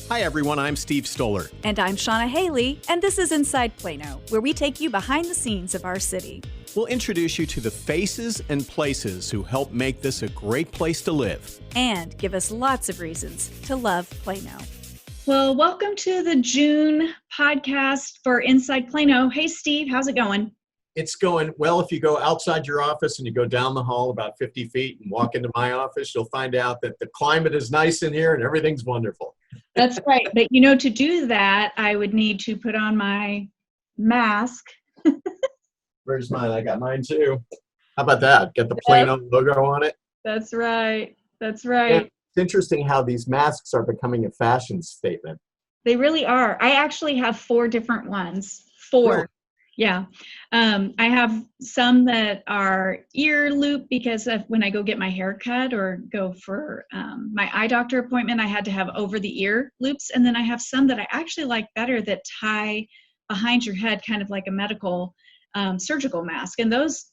Hi everyone, I'm Steve Stoller. And I'm Shannah Haley, and this is Inside Plano, where we take you behind the scenes of our city. We'll introduce you to the faces and places who help make this a great place to live. And give us lots of reasons to love Plano. Well, welcome to the June podcast for Inside Plano. Hey, Steve, how's it going? It's going well. If you go outside your office and you go down the hall about 50 feet and walk into my office, you'll find out that the climate is nice in here and everything's wonderful. That's right. But to do that, I would need to put on my mask. Where's mine? I got mine too. How about that? Get the Plano logo on it. That's right. That's right. And it's interesting how these masks are becoming a fashion statement. They really are. I actually have 4 different ones. 4. Really? Yeah. I have some that are ear loop because of when I go get my hair cut or go for my eye doctor appointment, I had to have over the ear loops. And then I have some that I actually like better that tie behind your head, kind of like a medical surgical mask. And those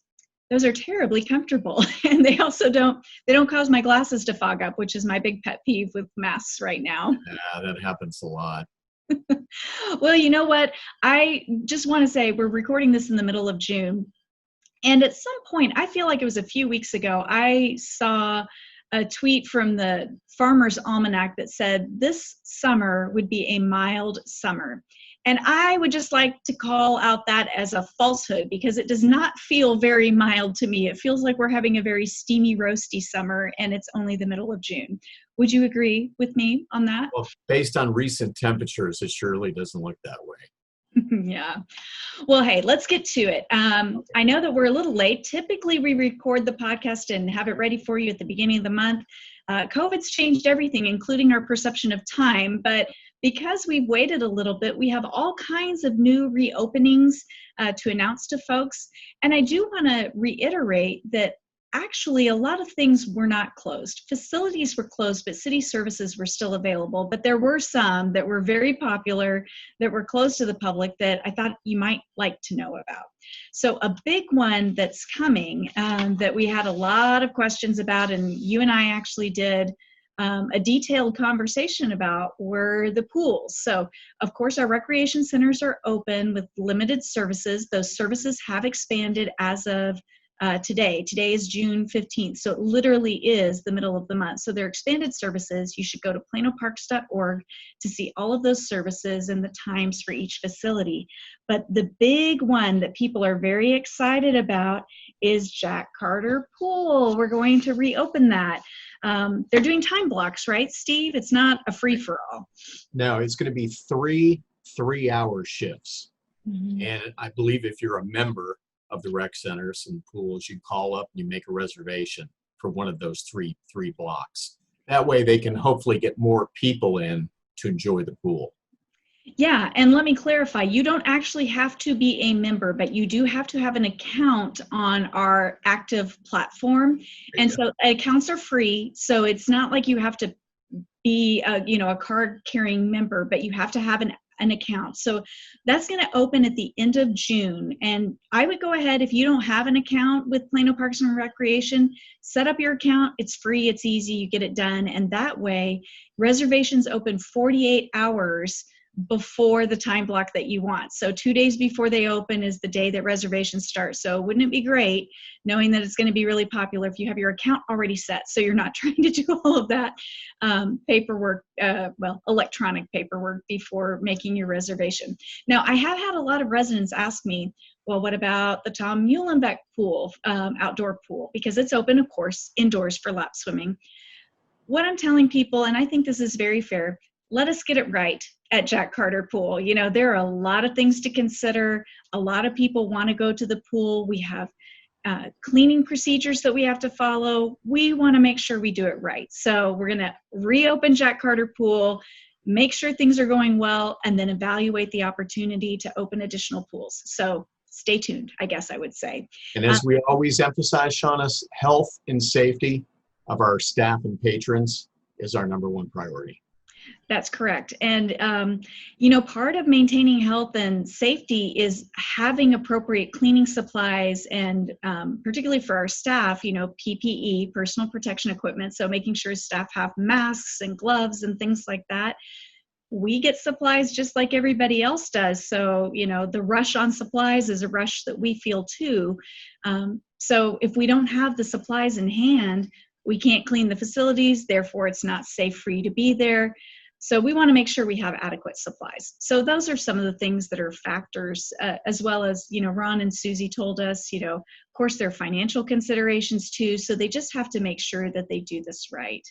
are terribly comfortable. And they also don't cause my glasses to fog up, which is my big pet peeve with masks right now. Yeah, that happens a lot. Well, you know what? I just want to say we're recording this in the middle of June. And at some point, I feel like it was a few weeks ago, I saw a tweet from the Farmer's Almanac that said this summer would be a mild summer. And I would just like to call out that as a falsehood because it does not feel very mild to me. It feels like we're having a very steamy, roasty summer and it's only the middle of June. Would you agree with me on that? Well, based on recent temperatures, it surely doesn't look that way. Yeah. Well, hey, let's get to it. I know that we're a little late. Typically, we record the podcast and have it ready for you at the beginning of the month. COVID's changed everything, including our perception of time. But because we've waited a little bit, we have all kinds of new reopenings to announce to folks. And I do want to reiterate that actually a lot of things were not closed. Facilities were closed, but city services were still available. But there were some that were very popular that were closed to the public that I thought you might like to know about. So a big one that's coming that we had a lot of questions about, and you and I actually did a detailed conversation about, were the pools. So of course our recreation centers are open with limited services. Those services have expanded as of today. Today is June 15th, so it literally is the middle of the month. So they're expanded services. You should go to planoparks.org to see all of those services and the times for each facility. But the big one that people are very excited about is Jack Carter Pool. We're going to reopen that. They're doing time blocks, right, Steve? It's not a free-for-all. No, it's going to be 3 3-hour shifts. Mm-hmm. And I believe if you're a member of the rec centers and pools, you call up and you make a reservation for one of those three blocks. That way they can hopefully get more people in to enjoy the pool. Yeah, and let me clarify, you don't actually have to be a member, but you do have to have an account on our active platform. And so accounts are free, so it's not like you have to be a card-carrying member, but you have to have an account. So that's going to open at the end of June. And I would go ahead, if you don't have an account with Plano Parks and Recreation, set up your account. It's free, it's easy, you get it done. And that way, reservations open 48 hours before the time block that you want. So 2 days before they open is the day that reservations start. So wouldn't it be great knowing that it's going to be really popular if you have your account already set, so you're not trying to do all of that paperwork, electronic paperwork before making your reservation. Now, I have had a lot of residents ask me, well, what about the Tom Muhlenbeck pool, outdoor pool? Because it's open, of course, indoors for lap swimming. What I'm telling people, and I think this is very fair, let us get it right at Jack Carter Pool. There are a lot of things to consider. A lot of people want to go to the pool. We have cleaning procedures that we have to follow. We want to make sure we do it right. So we're going to reopen Jack Carter Pool, make sure things are going well, and then evaluate the opportunity to open additional pools. So stay tuned, I guess I would say. And as we always emphasize, Shannah, health and safety of our staff and patrons is our number one priority. That's correct. And, part of maintaining health and safety is having appropriate cleaning supplies and particularly for our staff, PPE, personal protection equipment. So making sure staff have masks and gloves and things like that. We get supplies just like everybody else does. So, the rush on supplies is a rush that we feel too. So if we don't have the supplies in hand, we can't clean the facilities, therefore it's not safe for you to be there. So we want to make sure we have adequate supplies. So those are some of the things that are factors, as well as, Ron and Susie told us, of course, there are financial considerations too. So they just have to make sure that they do this right.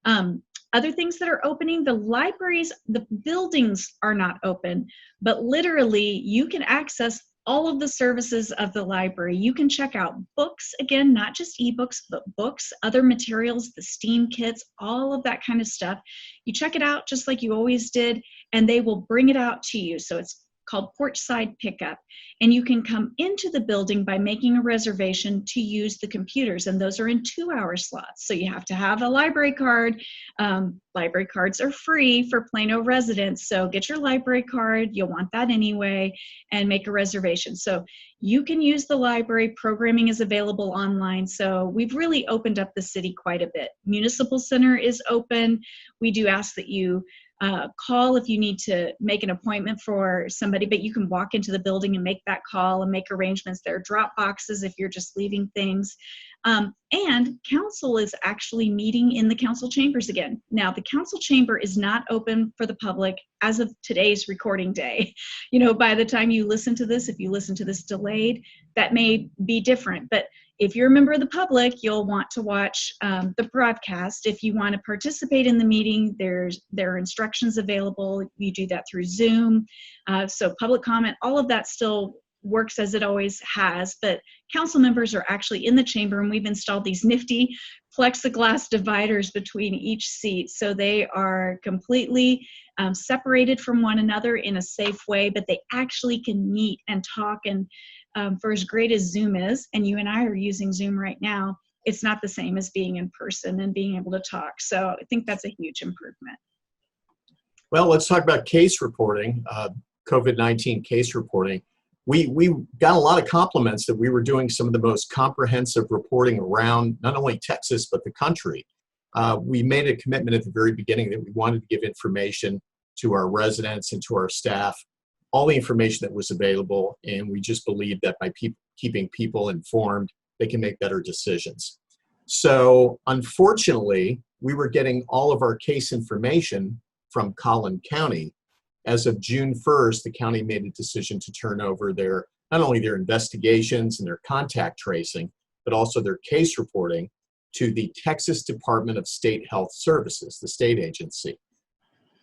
Other things that are opening, the libraries, the buildings are not open, but literally you can access all of the services of the library. You can check out books, again, not just ebooks, but books, other materials, the STEAM kits, all of that kind of stuff. You check it out just like you always did, and they will bring it out to you. So it's called porchside pickup. And you can come into the building by making a reservation to use the computers. And those are in 2-hour slots. So you have to have a library card. Library cards are free for Plano residents. So get your library card. You'll want that anyway, and make a reservation. So you can use the library. Programming is available online. So we've really opened up the city quite a bit. Municipal Center is open. We do ask that you call if you need to make an appointment for somebody, but you can walk into the building and make that call and make arrangements. There are drop boxes if you're just leaving things. And council is actually meeting in the council chambers again. Now, the council chamber is not open for the public as of today's recording day. By the time you listen to this, if you listen to this delayed, that may be different. But if you're a member of the public, you'll want to watch the broadcast. If you want to participate in the meeting, there are instructions available. You do that through Zoom. So public comment, all of that still works as it always has, but council members are actually in the chamber, and we've installed these nifty plexiglass dividers between each seat. So they are completely separated from one another in a safe way, but they actually can meet and talk. And for as great as Zoom is, and you and I are using Zoom right now, it's not the same as being in person and being able to talk. So I think that's a huge improvement. Well, let's talk about case reporting, COVID-19 case reporting. We got a lot of compliments that we were doing some of the most comprehensive reporting around not only Texas, but the country. We made a commitment at the very beginning that we wanted to give information to our residents and to our staff, all the information that was available, and we just believed that by keeping people informed, they can make better decisions. So unfortunately, we were getting all of our case information from Collin County. As of June 1st, the county made a decision to turn over not only their investigations and their contact tracing, but also their case reporting to the Texas Department of State Health Services, the state agency.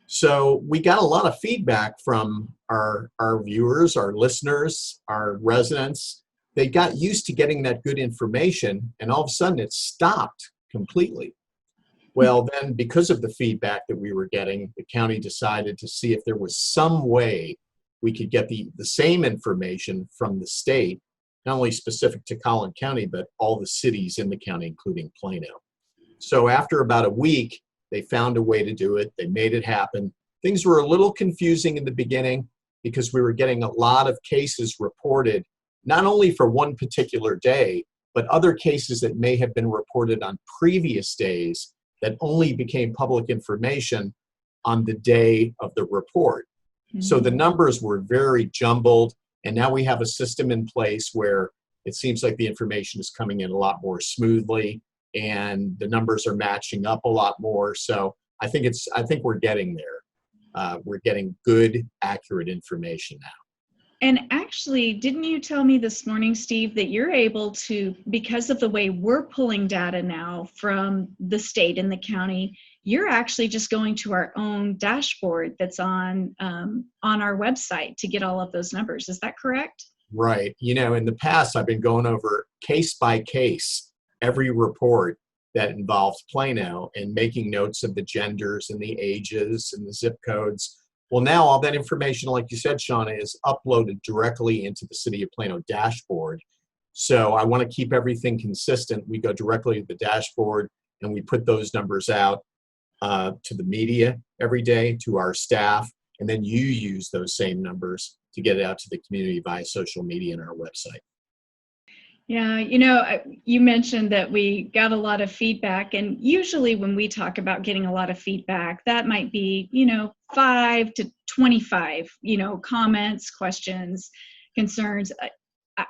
So we got a lot of feedback from our viewers, our listeners, our residents. They got used to getting that good information, and all of a sudden it stopped completely. Well, then because of the feedback that we were getting, the county decided to see if there was some way we could get the same information from the state, not only specific to Collin County, but all the cities in the county, including Plano. So after about a week, they found a way to do it. They made it happen. Things were a little confusing in the beginning because we were getting a lot of cases reported, not only for one particular day, but other cases that may have been reported on previous days that only became public information on the day of the report. Mm-hmm. So the numbers were very jumbled, and now we have a system in place where it seems like the information is coming in a lot more smoothly, and the numbers are matching up a lot more. So I think we're getting there. We're getting good, accurate information now. And actually, didn't you tell me this morning, Steve, that you're able to, because of the way we're pulling data now from the state and the county, you're actually just going to our own dashboard that's on our website to get all of those numbers. Is that correct? Right. In the past, I've been going over case by case, every report that involved Plano and making notes of the genders and the ages and the zip codes. Well, now all that information, like you said, Shannah, is uploaded directly into the City of Plano dashboard. So I want to keep everything consistent. We go directly to the dashboard and we put those numbers out. to the media every day, to our staff, and then you use those same numbers to get it out to the community via social media and our website. Yeah, you mentioned that we got a lot of feedback, and usually when we talk about getting a lot of feedback, that might be, 5 to 25, comments, questions, concerns.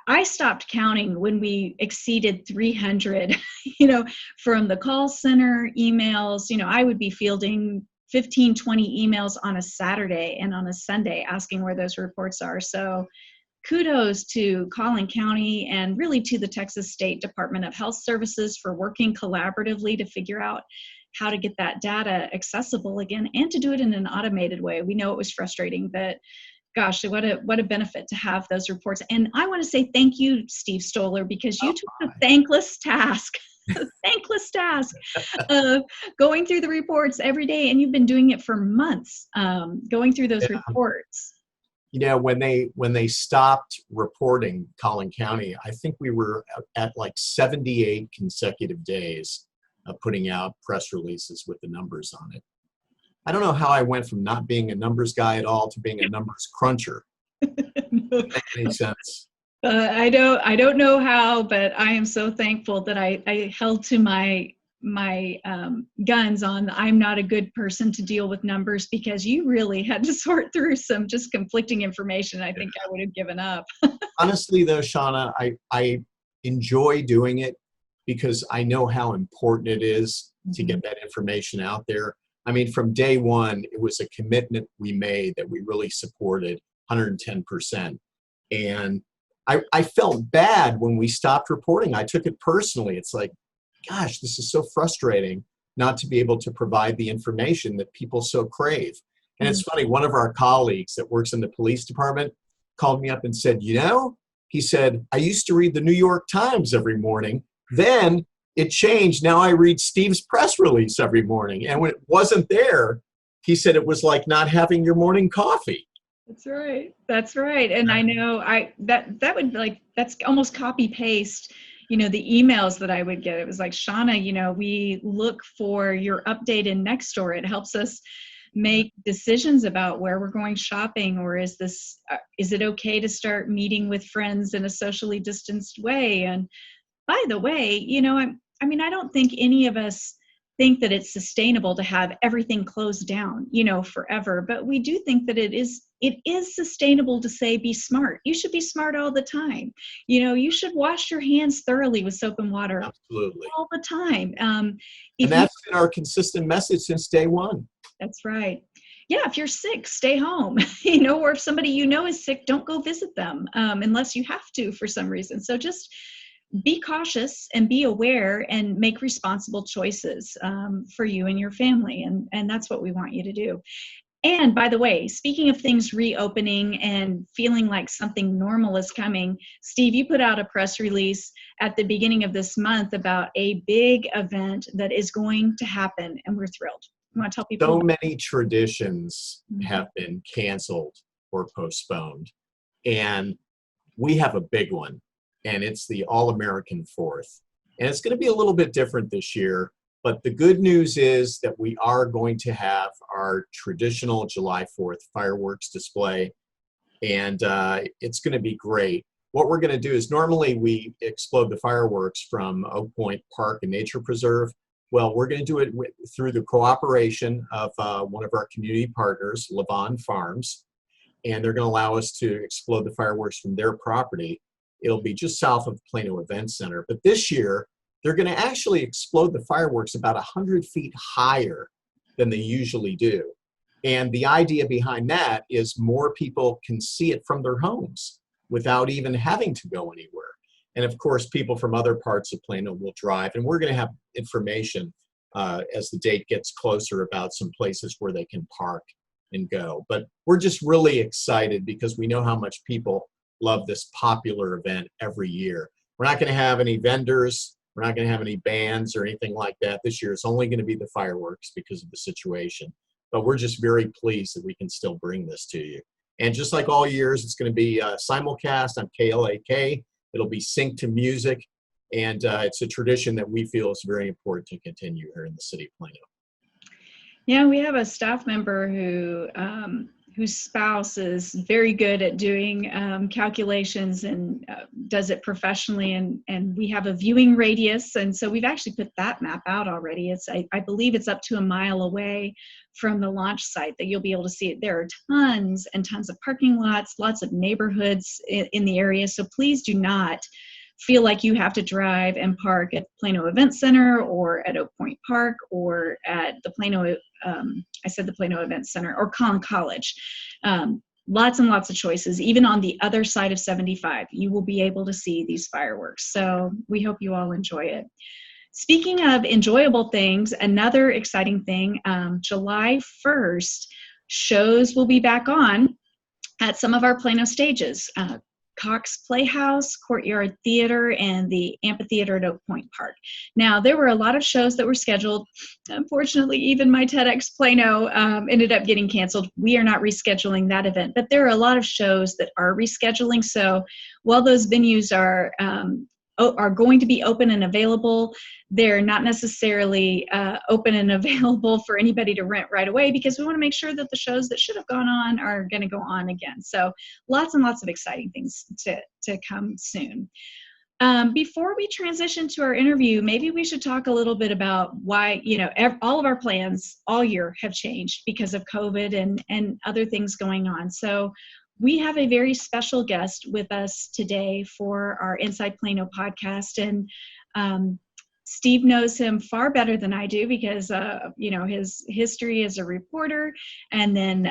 I stopped counting when we exceeded 300, from the call center, emails. I would be fielding 15, 20 emails on a Saturday and on a Sunday asking where those reports are. So kudos to Collin County and really to the Texas State Department of Health Services for working collaboratively to figure out how to get that data accessible again and to do it in an automated way. We know it was frustrating, but gosh, what a benefit to have those reports. And I want to say thank you, Steve Stoller, because you took the thankless task of going through the reports every day, and you've been doing it for months, going through those reports. When they stopped reporting Collin County, I think we were at like 78 consecutive days of putting out press releases with the numbers on it. I don't know how I went from not being a numbers guy at all to being a numbers cruncher. Doesn't make any sense. I don't know how, but I am so thankful that I held to my guns on I'm not a good person to deal with numbers, because you really had to sort through some just conflicting information. I think I would have given up. Honestly, though, Shannah, I enjoy doing it because I know how important it is to get that information out there. I mean, from day one, it was a commitment we made that we really supported 110%. And I felt bad when we stopped reporting. I took it personally. It's like, gosh, this is so frustrating not to be able to provide the information that people so crave. And it's funny, one of our colleagues that works in the police department called me up and said, he said, I used to read the New York Times every morning. Then it changed. Now I read Steve's press release every morning. And when it wasn't there, he said it was like not having your morning coffee. That's right. That's right. And I know that would that's almost copy paste, the emails that I would get. It was like, Shannah, we look for your update in Nextdoor. It helps us make decisions about where we're going shopping, or is it okay to start meeting with friends in a socially distanced way? And by the way, I don't think any of us think that it's sustainable to have everything closed down, forever. But we do think that it is sustainable to say, be smart. You should be smart all the time. You should wash your hands thoroughly with soap and water. Absolutely. All the time. And that's been our consistent message since day one. That's right. Yeah, if you're sick, stay home, or if somebody is sick, don't go visit them unless you have to for some reason. So just be cautious and be aware and make responsible choices for you and your family. And that's what we want you to do. And by the way, speaking of things reopening and feeling like something normal is coming, Steve, you put out a press release at the beginning of this month about a big event that is going to happen, and we're thrilled. You want to tell people? So many traditions have been canceled or postponed, and we have a big one, and it's the All-American Fourth. And it's going to be a little bit different this year. But the good news is that we are going to have our traditional July 4th fireworks display, and it's going to be great. What we're going to do is normally we explode the fireworks from Oak Point Park and Nature Preserve. Well, we're going to do it through the cooperation of one of our community partners, Levon Farms, and they're going to allow us to explode the fireworks from their property. It'll be just south of the Plano Event Center. But this year, they're going to actually explode the fireworks about 100 feet higher than they usually do. And the idea behind that is more people can see it from their homes without even having to go anywhere. And of course, people from other parts of Plano will drive. And we're going to have information as the date gets closer about some places where they can park and go. But we're just really excited because we know how much people love this popular event every year. We're not going to have any vendors. We're not going to have any bands or anything like that this year. It's only going to be the fireworks because of the situation. But we're just very pleased that we can still bring this to you. And just like all years, it's going to be simulcast on KLAK. It'll be synced to music. And it's a tradition that we feel is very important to continue here in the city of Plano. Yeah, we have a staff member whose spouse is very good at doing calculations and does it professionally. And we have a viewing radius. And so we've actually put that map out already. I believe it's up to a mile away from the launch site that you'll be able to see it. There are tons and tons of parking lots, lots of neighborhoods in the area. So please do not feel like you have to drive and park at Plano Event Center or at Oak Point Park or at the Plano, I said the Plano Event Center, or Collin College. Lots and lots of choices. Even on the other side of 75, you will be able to see these fireworks. So we hope you all enjoy it. Speaking of enjoyable things, another exciting thing, July 1st, shows will be back on at some of our Plano stages. Cox Playhouse, Courtyard Theater, and the Amphitheater at Oak Point Park. Now, there were a lot of shows that were scheduled. Unfortunately, even my TEDx Plano ended up getting canceled. We are not rescheduling that event, but there are a lot of shows that are rescheduling. So while those venues are going to be open and available, they're not necessarily open and available for anybody to rent right away, because we want to make sure that the shows that should have gone on are going to go on again. So lots and lots of exciting things to come soon. Before we transition to our interview, maybe we should talk a little bit about why, all of our plans all year have changed because of COVID and other things going on. So we have a very special guest with us today for our Inside Plano podcast. And Steve knows him far better than I do because, his history as a reporter. And then,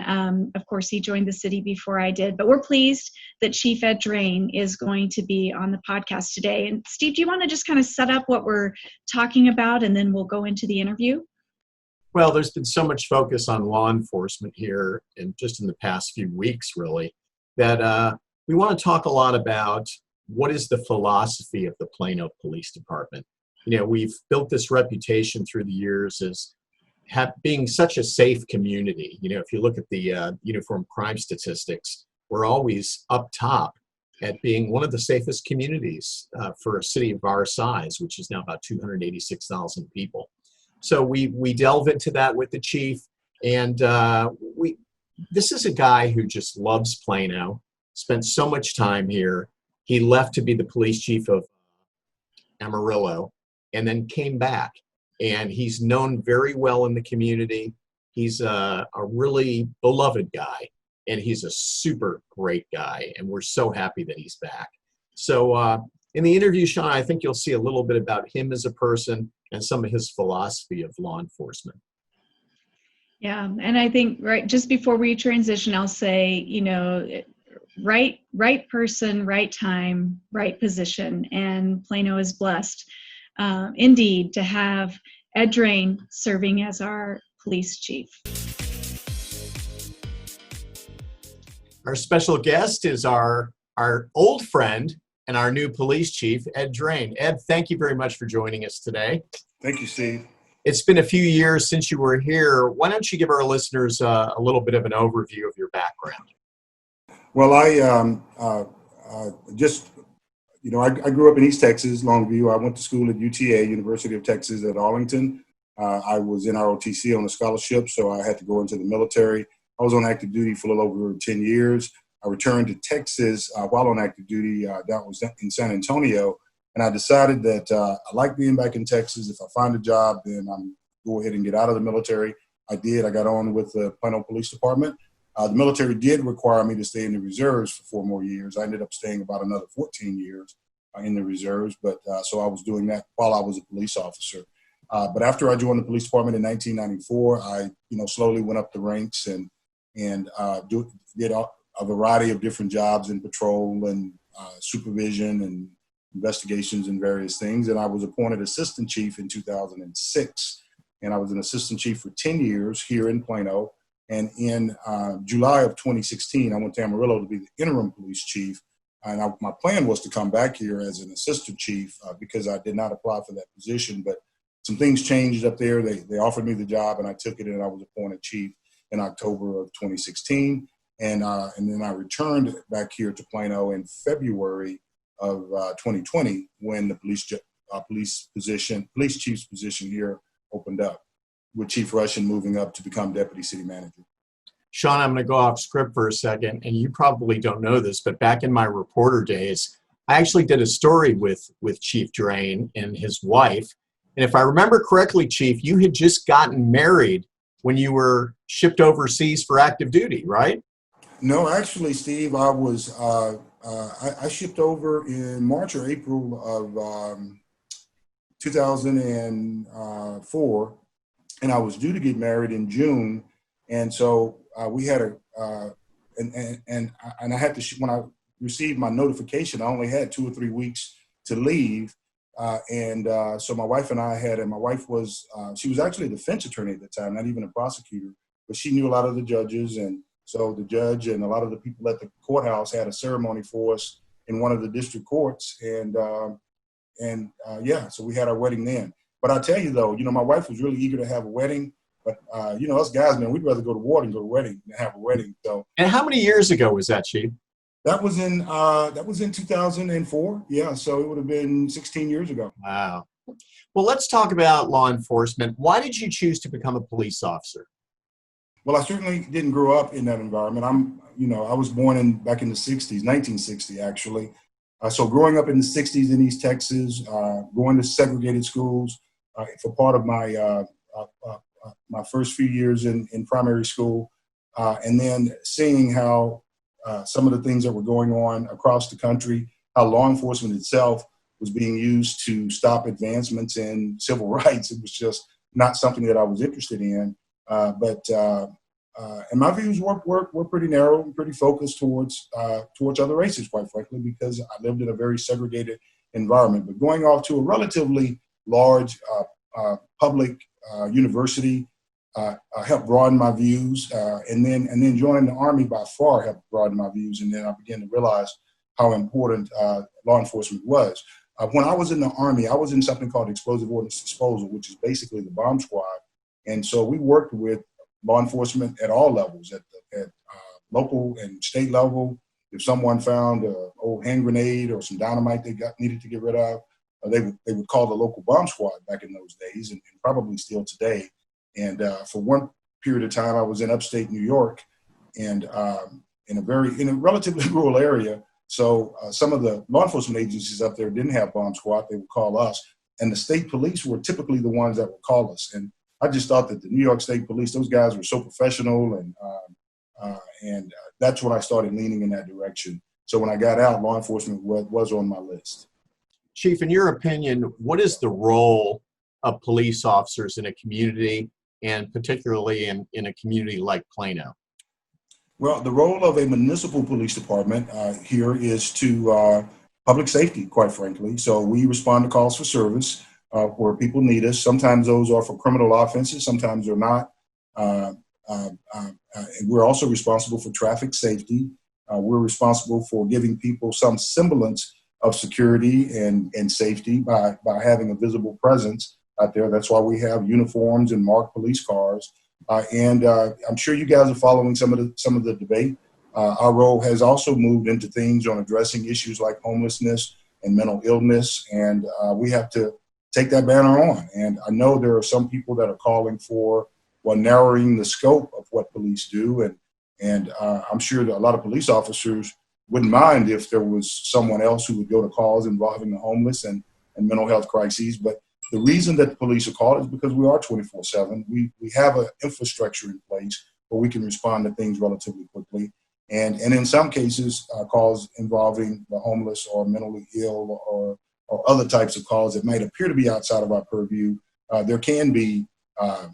of course, he joined the city before I did. But we're pleased that Chief Ed Drain is going to be on the podcast today. And Steve, do you want to just kind of set up what we're talking about, and then we'll go into the interview? Well, there's been so much focus on law enforcement here, and just in the past few weeks, really, that we want to talk a lot about what is the philosophy of the Plano Police Department. We've built this reputation through the years as being such a safe community. If you look at the uniform crime statistics, we're always up top at being one of the safest communities for a city of our size, which is now about 286,000 people. So we delve into that with the chief, and this is a guy who just loves Plano, spent so much time here. He left to be the police chief of Amarillo and then came back, and he's known very well in the community. He's a really beloved guy, and he's a super great guy, and we're so happy that he's back. So in the interview, Shannah, I think you'll see a little bit about him as a person and some of his philosophy of law enforcement. Yeah, and I think just before we transition, I'll say, right person, right time, right position, and Plano is blessed indeed to have Ed Drain serving as our police chief. Our special guest is our old friend and our new police chief, Ed Drain. Ed, thank you very much for joining us today. Thank you, Steve. It's been a few years since you were here. Why don't you give our listeners a little bit of an overview of your background? Well, I grew up in East Texas, Longview. I went to school at UTA, University of Texas at Arlington. I was in ROTC on a scholarship, so I had to go into the military. I was on active duty for a little over 10 years. I returned to Texas while on active duty. That was in San Antonio. And I decided that I like being back in Texas. If I find a job, then I'm go ahead and get out of the military. I did. I got on with the Plano Police Department. The military did require me to stay in the reserves for 4 more years. I ended up staying about another 14 years in the reserves. But so I was doing that while I was a police officer. But after I joined the police department in 1994, I slowly went up the ranks and did a variety of different jobs in patrol and supervision and investigations and various things. And I was appointed assistant chief in 2006. And I was an assistant chief for 10 years here in Plano. And in July of 2016, I went to Amarillo to be the interim police chief. And my plan was to come back here as an assistant chief because I did not apply for that position. But some things changed up there. They offered me the job, and I took it, and I was appointed chief in October of 2016. And then I returned back here to Plano in February of 2020 when the police chief's position here opened up. with Chief Russian moving up to become Deputy City Manager. Sean, I'm going to go off script for a second, and you probably don't know this, but back in my reporter days, I actually did a story with Chief Drain and his wife. And if I remember correctly, Chief, you had just gotten married when you were shipped overseas for active duty, right? No, actually, Steve, I shipped over in March or April of 2004, and I was due to get married in June, and so we had and I had to when I received my notification, I only had 2 or 3 weeks to leave, so my wife and I and my wife was she was actually a defense attorney at the time, not even a prosecutor, but she knew a lot of the judges, and so the judge and a lot of the people at the courthouse had a ceremony for us in one of the district courts, so we had our wedding then. But I tell you though, my wife was really eager to have a wedding, but us guys, man, we'd rather go to war than go to a wedding than have a wedding. So. And how many years ago was that, Chief? That was in 2004. Yeah, so it would have been 16 years ago. Wow. Well, let's talk about law enforcement. Why did you choose to become a police officer? Well, I certainly didn't grow up in that environment. I was born back in the 60s, 1960 actually. So growing up in the 60s in East Texas, going to segregated schools for part of my my first few years in primary school, and then seeing how some of the things that were going on across the country, how law enforcement itself was being used to stop advancements in civil rights. It was just not something that I was interested in. And my views were pretty narrow and pretty focused towards other races, quite frankly, because I lived in a very segregated environment. But going off to a relatively large public university helped broaden my views, and then joining the Army by far helped broaden my views. And then I began to realize how important law enforcement was. When I was in the Army, I was in something called explosive ordnance disposal, which is basically the bomb squad. And so we worked with law enforcement at all levels, at local and state level. If someone found an old hand grenade or some dynamite they needed to get rid of, they would call the local bomb squad back in those days, and probably still today. And for one period of time, I was in upstate New York, and in a relatively rural area. So some of the law enforcement agencies up there didn't have bomb squad. They would call us, and the state police were typically the ones that would call us. And I just thought that the New York State Police, those guys were so professional, and that's when I started leaning in that direction. So when I got out, law enforcement was on my list. Chief, in your opinion, what is the role of police officers in a community, and particularly in a community like Plano? Well, the role of a municipal police department here is to public safety, quite frankly. So we respond to calls for service where people need us. Sometimes those are for criminal offenses, sometimes they're not. We're also responsible for traffic safety. We're responsible for giving people some semblance of security and safety by having a visible presence out there. That's why we have uniforms and marked police cars. I'm sure you guys are following some of the debate. Our role has also moved into things on addressing issues like homelessness and mental illness, and we have to take that banner on. And I know there are some people that are calling for narrowing the scope of what police do, and I'm sure that a lot of police officers wouldn't mind if there was someone else who would go to calls involving the homeless and mental health crises. But the reason that the police are called is because we are 24/7. We have an infrastructure in place where we can respond to things relatively quickly. And in some cases, calls involving the homeless or mentally ill or other types of calls that might appear to be outside of our purview, there can be a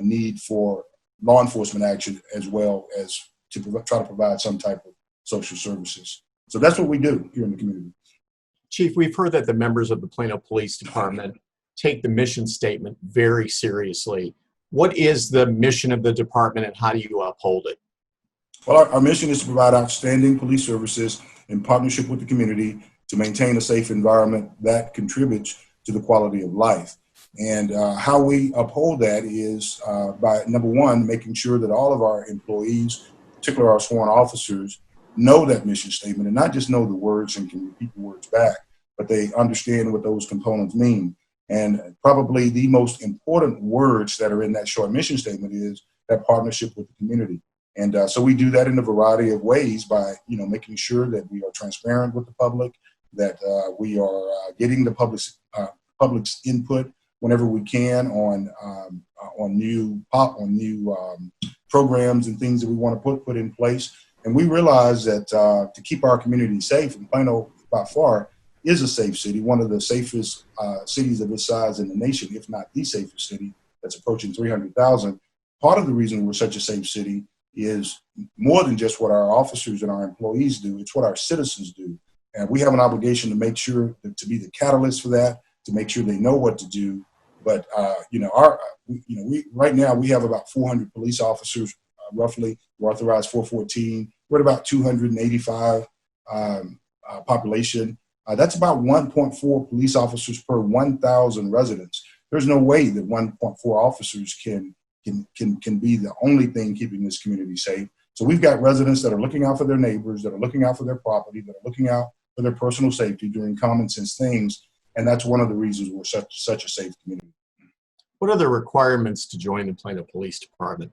need for law enforcement action as well as to try to provide some type of social services. So that's what we do here in the community. Chief, we've heard that the members of the Plano Police Department take the mission statement very seriously. What is the mission of the department, and how do you uphold it? Well, our mission is to provide outstanding police services in partnership with the community to maintain a safe environment that contributes to the quality of life. And how we uphold that is by, number one, making sure that all of our employees, particularly our sworn officers, know that mission statement, and not just know the words and can repeat the words back, but they understand what those components mean. And probably the most important words that are in that short mission statement is that partnership with the community. And so we do that in a variety of ways by, making sure that we are transparent with the public, that we are getting the public's input whenever we can on new programs and things that we want to put in place. And we realize that to keep our community safe, and Plano by far is a safe city, one of the safest cities of its size in the nation, if not the safest city, that's approaching 300,000. Part of the reason we're such a safe city is more than just what our officers and our employees do, it's what our citizens do. And we have an obligation to make sure to be the catalyst for that, to make sure they know what to do. But we right now we have about 400 police officers, roughly. We're authorized 414. We're at about 285 population. That's about 1.4 police officers per 1,000 residents. There's no way that 1.4 officers can be the only thing keeping this community safe. So we've got residents that are looking out for their neighbors, that are looking out for their property, that are looking out for their personal safety, doing common sense things. And that's one of the reasons we're such a safe community. What are the requirements to join the Plano Police Department?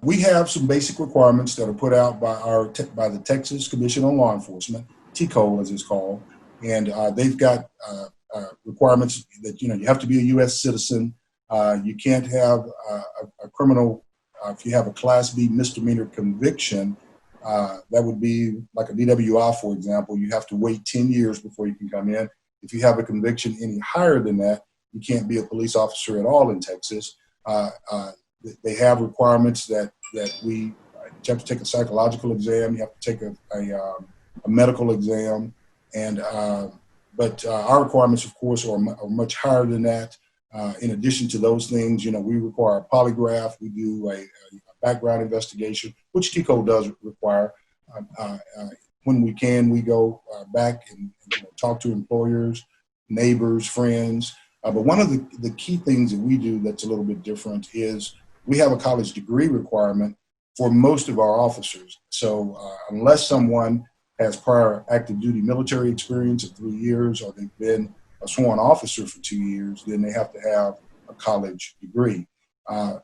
We have some basic requirements that are put out by the Texas Commission on Law Enforcement, TCOL as it's called, and they've got requirements that you have to be a U.S. citizen. You can't have a criminal. If you have a Class B misdemeanor conviction, that would be like a DWI, for example. You have to wait 10 years before you can come in. If you have a conviction any higher than that, you can't be a police officer at all in Texas. They have requirements that you have to take a psychological exam, you have to take a medical exam, and but our requirements, of course, are much higher than that. In addition to those things, we require a polygraph. We do a background investigation, which TCO does require. When we can, we go back and talk to employers, neighbors, friends. But one of the key things that we do that's a little bit different is we have a college degree requirement for most of our officers. So unless someone has prior active duty military experience of 3 years, or they've been a sworn officer for 2 years, then they have to have a college degree.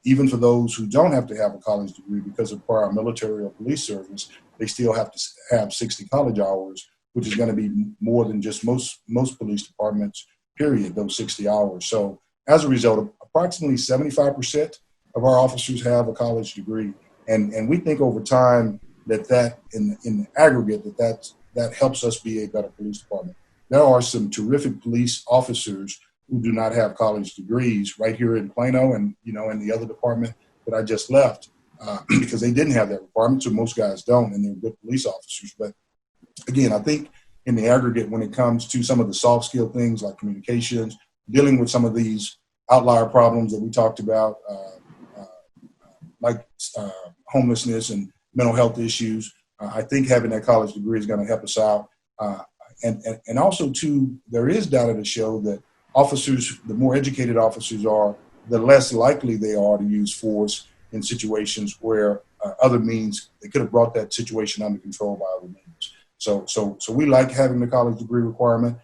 Even for those who don't have to have a college degree because of prior military or police service, they still have to have 60 college hours, which is going to be more than just most police departments, period, those 60 hours. So as a result, approximately 75% of our officers have a college degree. And we think over time that in the aggregate, that helps us be a better police department. There are some terrific police officers who do not have college degrees right here in Plano and, in the other department that I just left because they didn't have that requirement. So most guys don't, and they're good police officers. But again, I think in the aggregate, when it comes to some of the soft skill things like communications, dealing with some of these outlier problems that we talked about, like homelessness and mental health issues, I think having that college degree is going to help us out. And also, too, there is data to show that officers, the more educated officers are, the less likely they are to use force in situations where other means, they could have brought that situation under control by other means. So we like having the college degree requirement.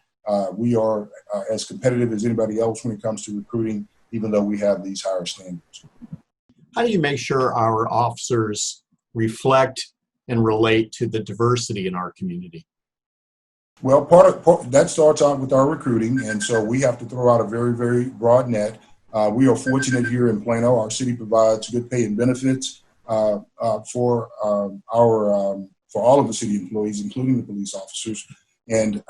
We are as competitive as anybody else when it comes to recruiting, even though we have these higher standards. How do you make sure our officers reflect and relate to the diversity in our community? Well, part that starts out with our recruiting, and so we have to throw out a very, very broad net. We are fortunate here in Plano. Our city provides good pay and benefits for all of the city employees, including the police officers, and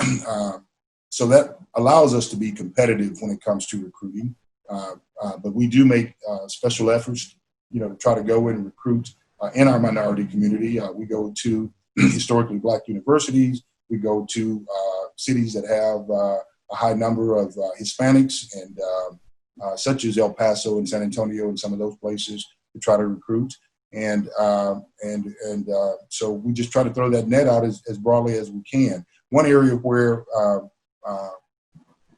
so that allows us to be competitive when it comes to recruiting. But we do make special efforts, to try to go in and recruit in our minority community. We go to historically Black universities. We go to cities that have a high number of Hispanics, and such as El Paso and San Antonio and some of those places to try to recruit. And so we just try to throw that net out as broadly as we can. One area where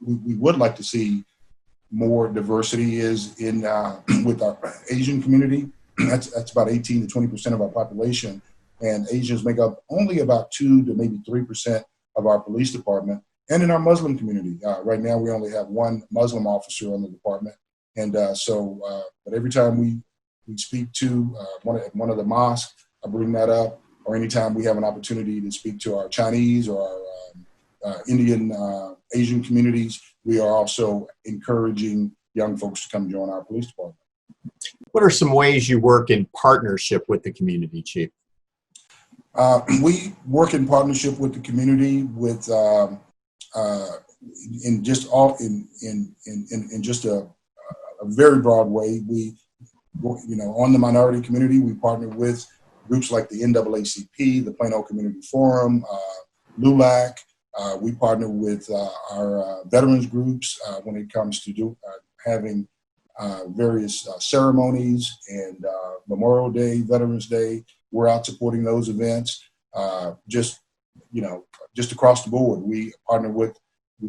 we would like to see more diversity is in with our Asian community. That's about 18 to 20% of our population. And Asians make up only about 2 to maybe 3% of our police department. and in our Muslim community. Right now, we only have one Muslim officer on the department. And but every time we speak to one of the mosques, I bring that up, or anytime we have an opportunity to speak to our Chinese or our Indian, Asian communities, we are also encouraging young folks to come join our police department. What are some ways you work in partnership with the community, Chief? We work in partnership with the community with in just a very broad way. We, on the minority community, we partner with groups like the NAACP, the Plano Community Forum, LULAC. We partner with our veterans groups when it comes to having various ceremonies and Memorial Day, Veterans Day. We're out supporting those events. Just across the board, we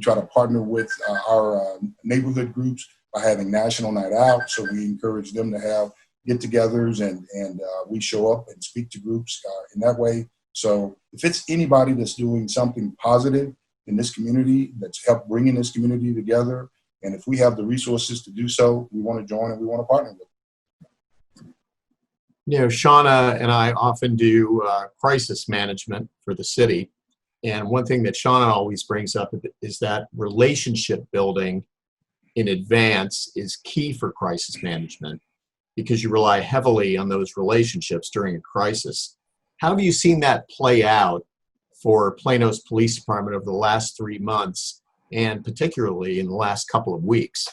try to partner with our neighborhood groups by having National Night Out. So we encourage them to have get-togethers, and we show up and speak to groups in that way. So if it's anybody that's doing something positive in this community, that's helped bringing this community together, and if we have the resources to do so, we want to join and we want to partner with them. Shannah and I often do crisis management for the city. And one thing that Shannah always brings up is that relationship building in advance is key for crisis management, because you rely heavily on those relationships during a crisis. How have you seen that play out for Plano's Police Department over the last 3 months, and particularly in the last couple of weeks?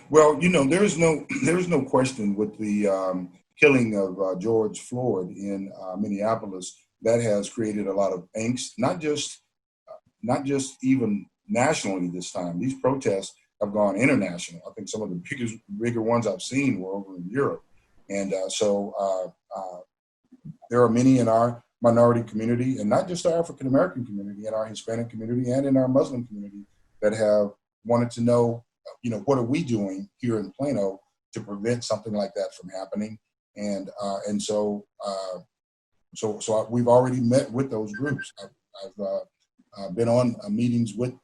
Well, there is no question with the killing of George Floyd in Minneapolis, that has created a lot of angst, not just even nationally this time. These protests have gone international. I think some of the bigger ones I've seen were over in Europe. And so there are many in our minority community, and not just our African-American community, in our Hispanic community and in our Muslim community, that have wanted to know, what are we doing here in Plano to prevent something like that from happening? And so we've already met with those groups. I've been on meetings with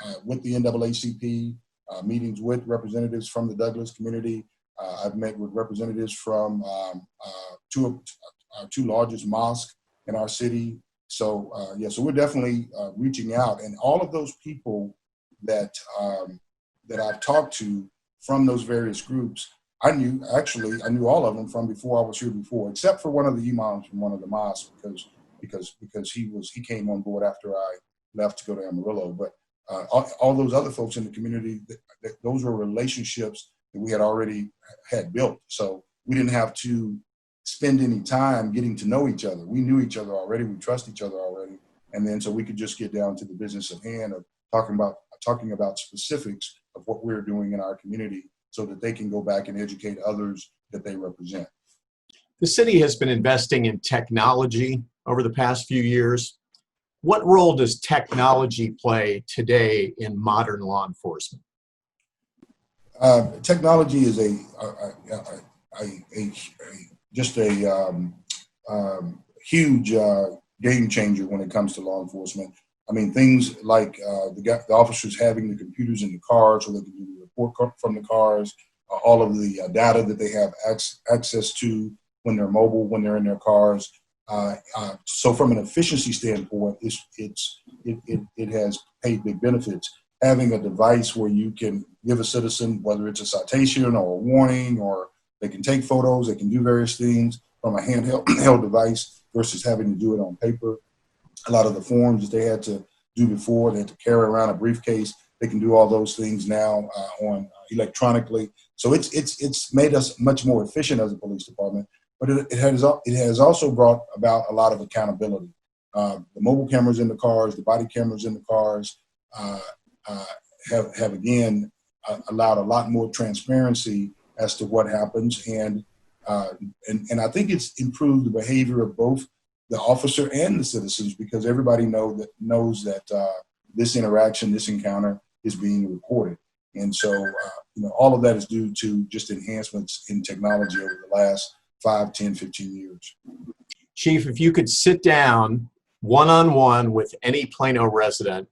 the NAACP, meetings with representatives from the Douglas community. I've met with representatives from our two largest mosques in our city. So we're definitely reaching out, and all of those people that I've talked to from those various groups, I knew all of them from before I was here before, except for one of the imams from one of the mosques, because he came on board after I left to go to Amarillo. But all those other folks in the community, those were relationships that we had already had built. So we didn't have to spend any time getting to know each other. We knew each other already. We trust each other already. And then so we could just get down to the business at hand of talking about specifics of what we're doing in our community, so that they can go back and educate others that they represent. The city has been investing in technology over the past few years. What role does technology play today in modern law enforcement? Technology is just a huge game changer when it comes to law enforcement. I mean, things like the officers having the computers in the car so they can do the report from the cars, all of the data that they have access to when they're mobile, when they're in their cars. So from an efficiency standpoint, it has paid big benefits. Having a device where you can give a citizen, whether it's a citation or a warning, or they can take photos, they can do various things from a handheld device versus having to do it on paper. A lot of the forms that they had to do before, they had to carry around a briefcase. They can do all those things now on electronically. So it's made us much more efficient as a police department. But it has also brought about a lot of accountability. The mobile cameras in the cars, the body cameras in the cars have again allowed a lot more transparency as to what happens, and I think it's improved the behavior of both the officer and the citizens, because everybody knows that this interaction, this encounter is being recorded. And so, all of that is due to just enhancements in technology over the last 5, 10, 15 years. Chief, if you could sit down one-on-one with any Plano resident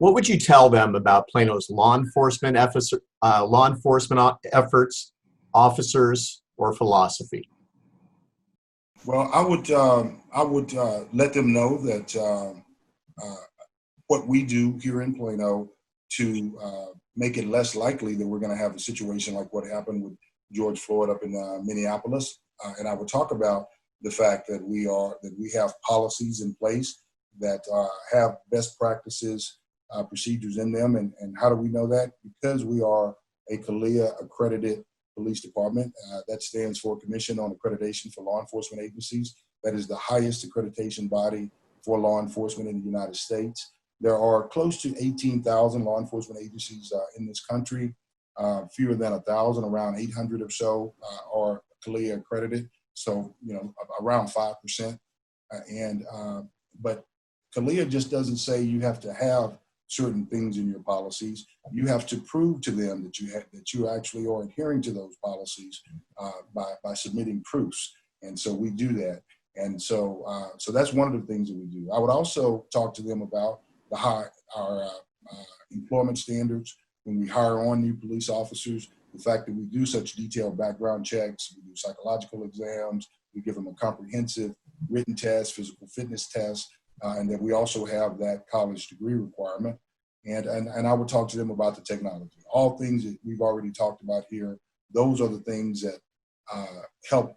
What would you tell them about Plano's law enforcement efforts, officers, or philosophy? Well, I would let them know that what we do here in Plano to make it less likely that we're going to have a situation like what happened with George Floyd up in Minneapolis. And I would talk about the fact that we have policies in place that have best practices, procedures in them. And how do we know that? Because we are a CALEA accredited police department. That stands for Commission on Accreditation for Law Enforcement Agencies. That is the highest accreditation body for law enforcement in the United States. There are close to 18,000 law enforcement agencies in this country. Fewer than 1,000, around 800 or so are CALEA accredited. So, around 5%. But CALEA just doesn't say you have to have certain things in your policies. You have to prove to them that you actually are adhering to those policies by submitting proofs. And so we do that. And so that's one of the things that we do. I would also talk to them about our employment standards when we hire on new police officers. The fact that we do such detailed background checks, we do psychological exams, we give them a comprehensive written test, physical fitness test, and that we also have that college degree requirement. And I would talk to them about the technology. All things that we've already talked about here, those are the things that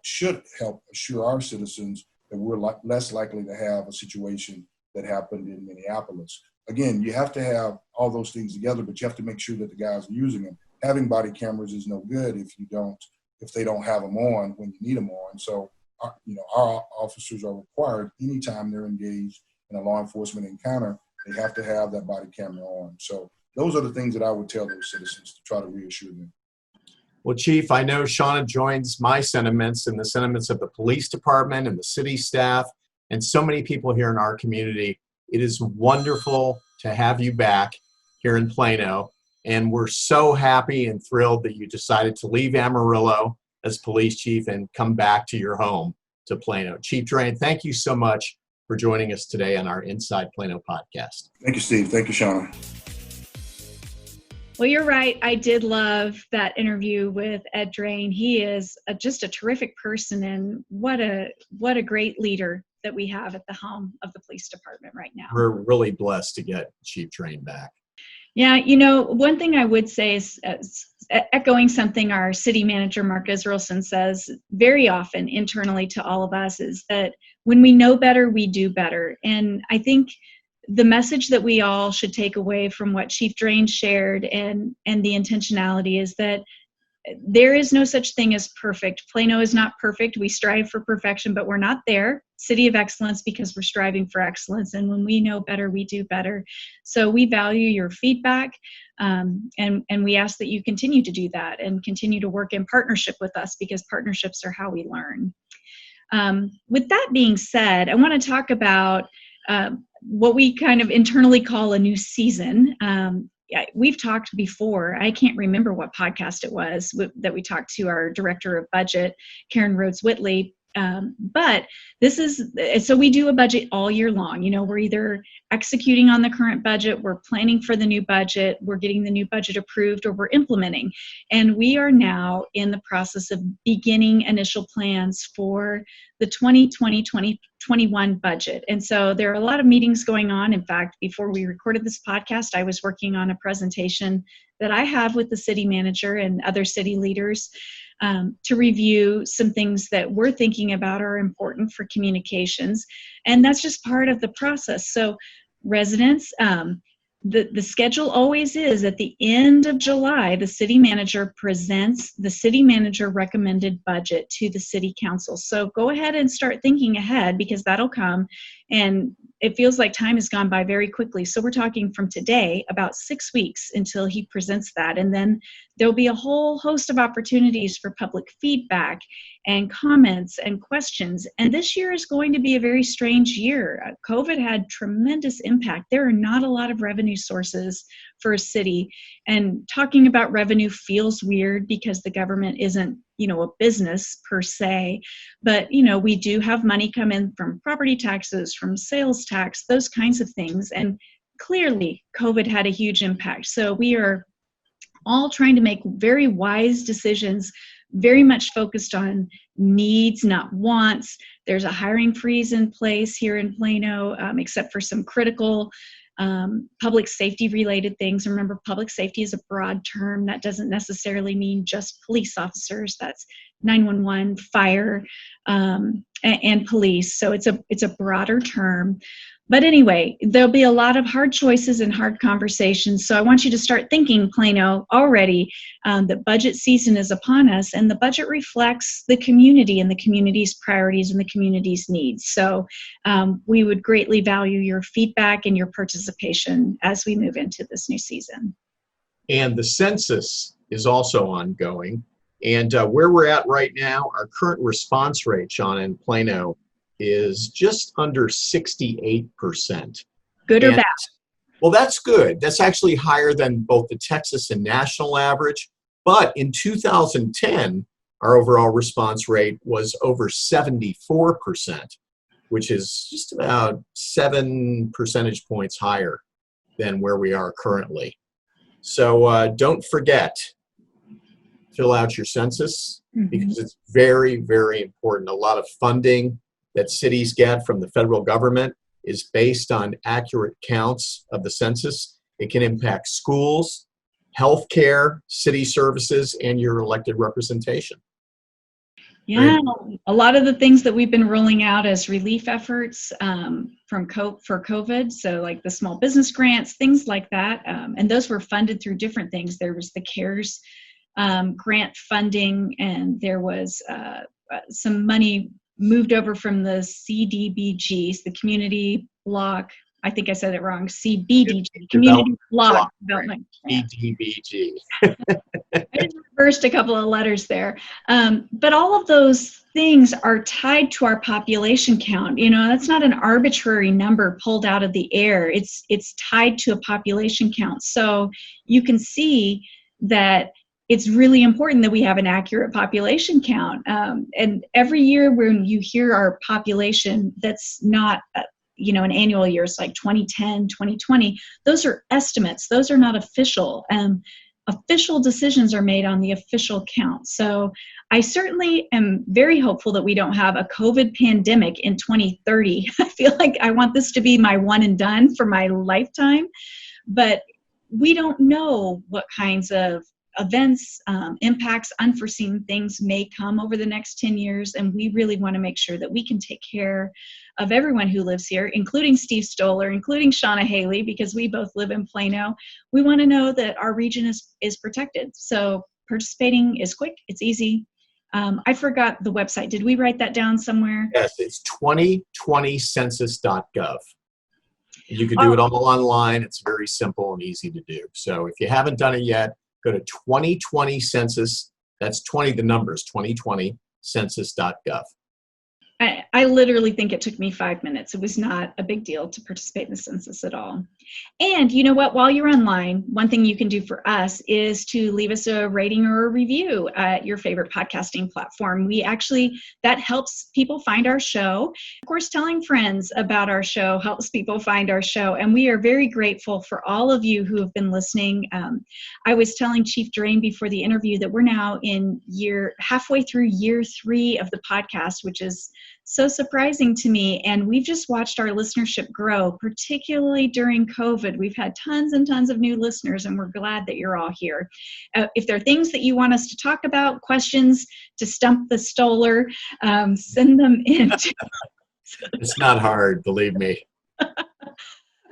should help assure our citizens that we're less likely to have a situation that happened in Minneapolis. Again, you have to have all those things together, but you have to make sure that the guys are using them. Having body cameras is no good if they don't have them on when you need them on. So, our officers are required anytime they're engaged in a law enforcement encounter, they have to have that body camera on. So those are the things that I would tell those citizens to try to reassure them. Well, Chief, I know Shannah joins my sentiments and the sentiments of the police department and the city staff and so many people here in our community. It is wonderful to have you back here in Plano. And we're so happy and thrilled that you decided to leave Amarillo as police chief and come back to your home to Plano. Chief Drain, thank you so much for joining us today on our Inside Plano podcast. Thank you, Steve. Thank you, Shannah. Well, you're right. I did love that interview with Ed Drain. He is just a terrific person, and what a great leader that we have at the helm of the police department right now. We're really blessed to get Chief Drain back. Yeah, one thing I would say is echoing something our city manager, Mark Israelson, says very often internally to all of us is that when we know better, we do better. And I think the message that we all should take away from what Chief Drain shared and the intentionality is that there is no such thing as perfect. Plano is not perfect. We strive for perfection, but we're not there. City of excellence because we're striving for excellence. And when we know better, we do better. So we value your feedback, and we ask that you continue to do that and continue to work in partnership with us because partnerships are how we learn. With that being said, I want to talk about what we kind of internally call a new season. We've talked before. I can't remember what podcast it was that we talked to our director of budget, Karen Rhodes Whitley. But so we do a budget all year long. We're either executing on the current budget, we're planning for the new budget, we're getting the new budget approved, or we're implementing. And we are now in the process of beginning initial plans for the 2020-2021 budget. And so there are a lot of meetings going on. In fact, before we recorded this podcast, I was working on a presentation that I have with the city manager and other city leaders to review some things that we're thinking about are important for communications. And that's just part of the process. So residents, the schedule always is at the end of July, the city manager presents the city manager recommended budget to the city council. So go ahead and start thinking ahead because that'll come, and it feels like time has gone by very quickly. So we're talking from today about 6 weeks until he presents that. And then there'll be a whole host of opportunities for public feedback and comments and questions. And this year is going to be a very strange year. COVID had tremendous impact. There are not a lot of revenue sources for a city. And talking about revenue feels weird because the government isn't, a business per se. But, we do have money come in from property taxes, from sales tax, those kinds of things. And clearly COVID had a huge impact. So we are all trying to make very wise decisions, very much focused on needs, not wants. There's a hiring freeze in place here in Plano, except for some critical public safety related things. Remember, public safety is a broad term. That doesn't necessarily mean just police officers. That's 911, fire, and police. So it's a broader term. But anyway, there'll be a lot of hard choices and hard conversations. So I want you to start thinking, Plano, already that budget season is upon us, and the budget reflects the community and the community's priorities and the community's needs. So we would greatly value your feedback and your participation as we move into this new season. And the census is also ongoing. And where we're at right now, our current response rate, Shannah, in Plano is just under 68%. Good or and, bad? Well, that's good. That's actually higher than both the Texas and national average. But in 2010, our overall response rate was over 74%, which is just about 7 percentage points higher than where we are currently. So don't forget, fill out your census because it's very, very important. A lot of funding that cities get from the federal government is based on accurate counts of the census. It can impact schools, healthcare, city services, and your elected representation. Yeah, a lot of the things that we've been rolling out as relief efforts for COVID, so like the small business grants, things like that, and those were funded through different things. There was the CARES grant funding, and there was some money moved over from the CDBGs, the Community Block, I think I said it wrong, CBDG, Community Block Development Grant. CDBG. I just reversed a couple of letters there. But all of those things are tied to our population count. You know, that's not an arbitrary number pulled out of the air. It's tied to a population count. So you can see that it's really important that we have an accurate population count. And every year when you hear our population, that's not, an annual year, it's like 2010, 2020, those are estimates. Those are not official. Official decisions are made on the official count. So I certainly am very hopeful that we don't have a COVID pandemic in 2030. I feel like I want this to be my one and done for my lifetime, but we don't know what kinds of events, impacts, unforeseen things may come over the next 10 years, and we really want to make sure that we can take care of everyone who lives here, including Steve Stoller, including Shannah Haley, because we both live in Plano. We want to know that our region is protected. So participating is quick, it's easy. I forgot the website. Did we write that down somewhere? Yes, it's 2020census.gov. You can do it all online. It's very simple and easy to do. So if you haven't done it yet, go to 2020 Census. That's 20, the numbers, 2020census.gov. I literally think it took me 5 minutes. It was not a big deal to participate in the census at all. And you know what? While you're online, one thing you can do for us is to leave us a rating or a review at your favorite podcasting platform. That helps people find our show. Of course, telling friends about our show helps people find our show. And we are very grateful for all of you who have been listening. I was telling Chief Drain before the interview that we're now halfway through year 3 of the podcast, which is so surprising to me. And we've just watched our listenership grow, particularly during COVID. We've had tons and tons of new listeners, and we're glad that you're all here. If there are things that you want us to talk about, questions to stump the Stoller, send them in. It's not hard, believe me.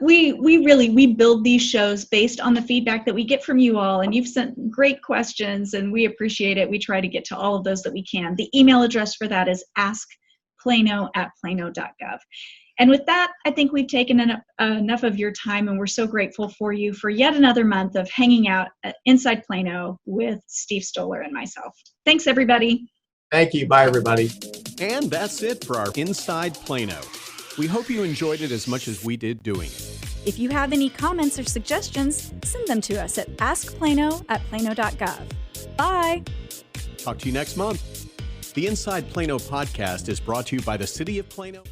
We build these shows based on the feedback that we get from you all, and you've sent great questions, and we appreciate it. We try to get to all of those that we can. The email address for that is askplano@plano.gov. And with that, I think we've taken enough of your time, and we're so grateful for you for yet another month of hanging out inside Plano with Steve Stoller and myself. Thanks, everybody. Thank you. Bye, everybody. And that's it for our Inside Plano. We hope you enjoyed it as much as we did doing it. If you have any comments or suggestions, send them to us at askplano@plano.gov. Bye. Talk to you next month. The Inside Plano podcast is brought to you by the City of Plano.